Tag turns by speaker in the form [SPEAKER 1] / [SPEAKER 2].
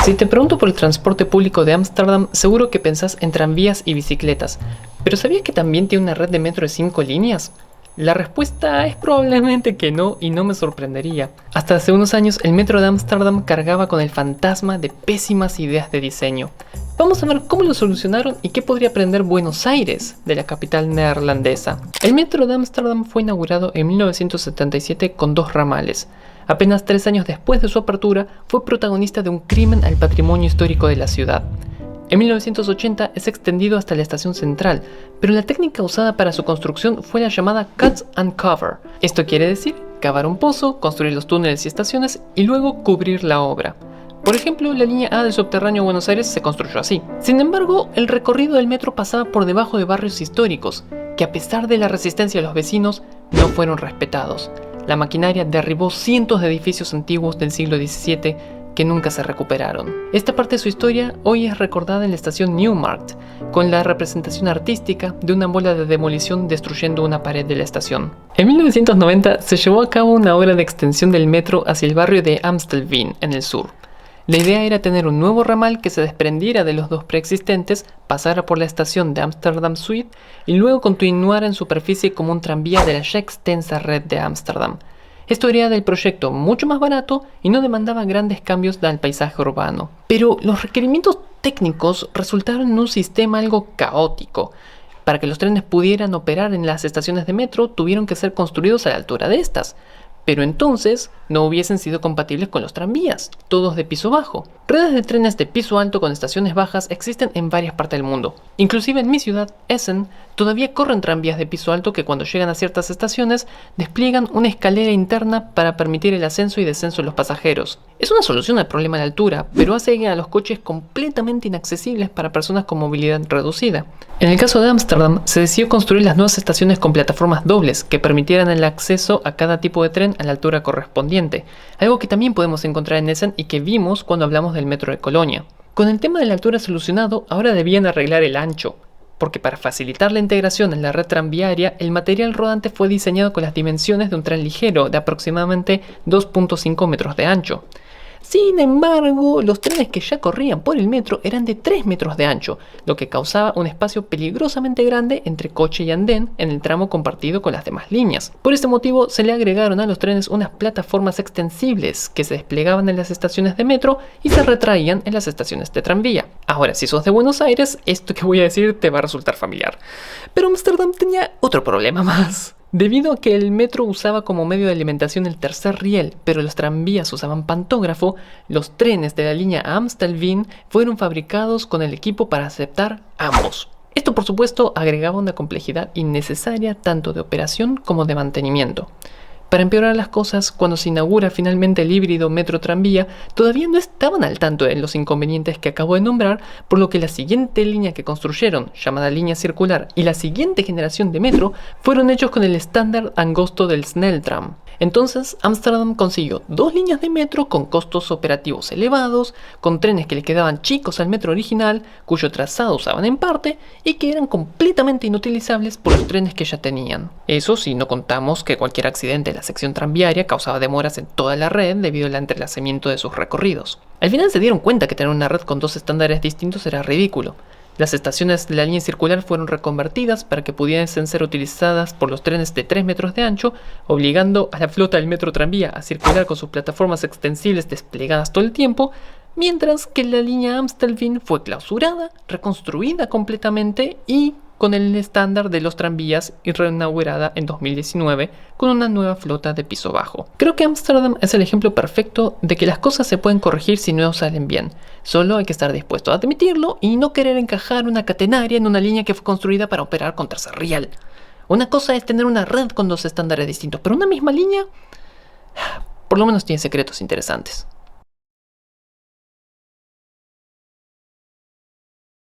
[SPEAKER 1] Si te pregunto por el transporte público de Ámsterdam, seguro que pensás en tranvías y bicicletas. ¿Pero sabías que también tiene una red de metro de 5 líneas? La respuesta es probablemente que no, y no me sorprendería. Hasta hace unos años el metro de Ámsterdam cargaba con el fantasma de pésimas ideas de diseño. Vamos a ver cómo lo solucionaron y qué podría aprender Buenos Aires de la capital neerlandesa. El metro de Ámsterdam fue inaugurado en 1977 con 2 ramales. Apenas 3 años después de su apertura, fue protagonista de un crimen al patrimonio histórico de la ciudad. En 1980 es extendido hasta la estación central, pero la técnica usada para su construcción fue la llamada Cut and Cover. Esto quiere decir cavar un pozo, construir los túneles y estaciones y luego cubrir la obra. Por ejemplo, la línea A del subterráneo de Buenos Aires se construyó así. Sin embargo, el recorrido del metro pasaba por debajo de barrios históricos, que a pesar de la resistencia de los vecinos, no fueron respetados. La maquinaria derribó cientos de edificios antiguos del siglo XVII que nunca se recuperaron. Esta parte de su historia hoy es recordada en la estación Newmarkt, con la representación artística de una bola de demolición destruyendo una pared de la estación. En 1990 se llevó a cabo una obra de extensión del metro hacia el barrio de Amstelveen, en el sur. La idea era tener un nuevo ramal que se desprendiera de los 2 preexistentes, pasara por la estación de Amsterdam Zuid y luego continuara en superficie como un tranvía de la ya extensa red de Ámsterdam. Esto haría del proyecto mucho más barato y no demandaba grandes cambios al paisaje urbano. Pero los requerimientos técnicos resultaron en un sistema algo caótico. Para que los trenes pudieran operar en las estaciones de metro, tuvieron que ser construidos a la altura de estas. Pero entonces no hubiesen sido compatibles con los tranvías, todos de piso bajo. Redes de trenes de piso alto con estaciones bajas existen en varias partes del mundo. Inclusive en mi ciudad, Essen, todavía corren tranvías de piso alto que cuando llegan a ciertas estaciones despliegan una escalera interna para permitir el ascenso y descenso de los pasajeros. Es una solución al problema de altura, pero hace a los coches completamente inaccesibles para personas con movilidad reducida. En el caso de Ámsterdam, se decidió construir las nuevas estaciones con plataformas dobles que permitieran el acceso a cada tipo de tren a la altura correspondiente, algo que también podemos encontrar en Essen y que vimos cuando hablamos del metro de Colonia. Con el tema de la altura solucionado, ahora debían arreglar el ancho, porque para facilitar la integración en la red tranviaria, el material rodante fue diseñado con las dimensiones de un tren ligero de aproximadamente 2.5 metros de ancho. Sin embargo, los trenes que ya corrían por el metro eran de 3 metros de ancho, lo que causaba un espacio peligrosamente grande entre coche y andén en el tramo compartido con las demás líneas. Por este motivo, se le agregaron a los trenes unas plataformas extensibles que se desplegaban en las estaciones de metro y se retraían en las estaciones de tranvía. Ahora, si sos de Buenos Aires, esto que voy a decir te va a resultar familiar. Pero Ámsterdam tenía otro problema más. Debido a que el metro usaba como medio de alimentación el tercer riel, pero los tranvías usaban pantógrafo, los trenes de la línea Amstelveen fueron fabricados con el equipo para aceptar ambos. Esto, por supuesto, agregaba una complejidad innecesaria tanto de operación como de mantenimiento. Para empeorar las cosas, cuando se inaugura finalmente el híbrido metro-tranvía, todavía no estaban al tanto de los inconvenientes que acabo de nombrar, por lo que la siguiente línea que construyeron, llamada línea circular, y la siguiente generación de metro, fueron hechos con el estándar angosto del Sneltram. Entonces, Ámsterdam consiguió 2 líneas de metro con costos operativos elevados, con trenes que le quedaban chicos al metro original, cuyo trazado usaban en parte, y que eran completamente inutilizables por los trenes que ya tenían. Eso si no contamos que cualquier accidente en la sección tranviaria causaba demoras en toda la red debido al entrelazamiento de sus recorridos. Al final se dieron cuenta que tener una red con 2 estándares distintos era ridículo. Las estaciones de la línea circular fueron reconvertidas para que pudiesen ser utilizadas por los trenes de 3 metros de ancho, obligando a la flota del metro tranvía a circular con sus plataformas extensibles desplegadas todo el tiempo, mientras que la línea Amstelveen fue clausurada, reconstruida completamente y con el estándar de los tranvías y reinaugurada en 2019 con una nueva flota de piso bajo. Creo que Ámsterdam es el ejemplo perfecto de que las cosas se pueden corregir si no salen bien. Solo hay que estar dispuesto a admitirlo y no querer encajar una catenaria en una línea que fue construida para operar con tercer riel. Una cosa es tener una red con 2 estándares distintos, pero una misma línea por lo menos tiene secretos interesantes.